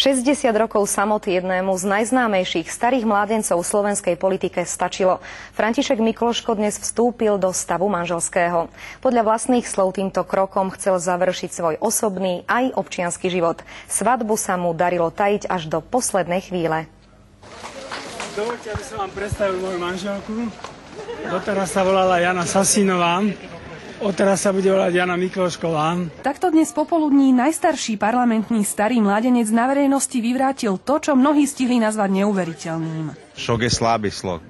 60 rokov samoty jednému z najznámejších starých mládencov v slovenskej politike stačilo. František Mikloško dnes vstúpil do stavu manželského. Podľa vlastných slov týmto krokom chcel završiť svoj osobný aj občiansky život. Svadbu sa mu darilo tajiť až do poslednej chvíle. Dovoľte, aby som vám predstavil moju manželku. Doteraz sa volala Jana Sasinová. Odteraz sa bude volať Jana Miklošková. Takto dnes popoludní najstarší parlamentný starý mládenec na verejnosti vyvrátil to, čo mnohí stihli nazvať neuveriteľným. Šok je slabé slovo.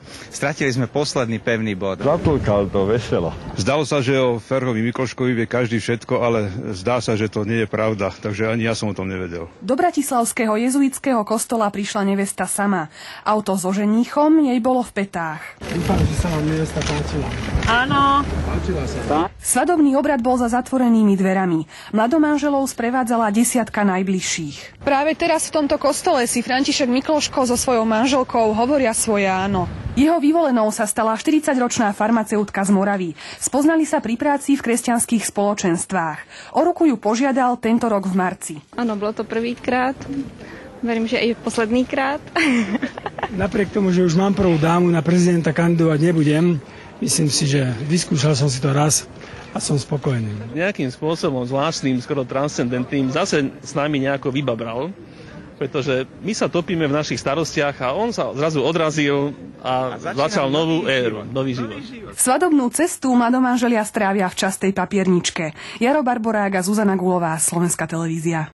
Stratili sme posledný pevný bod. Zatlkal to veselo. Zdalo sa, že o Ferhovi Mikloškovi vie každý všetko, ale zdá sa, že to nie je pravda, takže ani ja som o tom nevedel. Do bratislavského jezuitského kostola prišla nevesta sama. Auto so ženíchom jej bolo v petách. Dúfam, že sa vám nevesta páčila. Áno. Páčila sa. Svadobný obrad bol za zatvorenými dverami. Mladomanželov sprevádzala desiatka najbližších. Práve teraz v tomto kostole si František Mikloško so svojou manželkou hovoria svoje áno. Jeho vyvolenou sa stala 40-ročná farmaceutka z Moravy. Spoznali sa pri práci v kresťanských spoločenstvách. O ruku ju požiadal tento rok v marci. Áno, bolo to prvýkrát. Verím, že aj poslednýkrát. Napriek tomu, že už mám prvú dámu, na prezidenta kandidovať nebudem. Myslím si, že vyskúšal som si to raz a som spokojný. Nejakým spôsobom zvláštnym, skoro transcendentným, zase s nami nejako vybabral, pretože my sa topíme v našich starostiach a on sa zrazu odrazil a začal novú éru, nový život. Svadobnú cestu mladomanželia strávia v častej papierničke. Jaro Barborák a Zuzana Gulová, Slovenská televízia.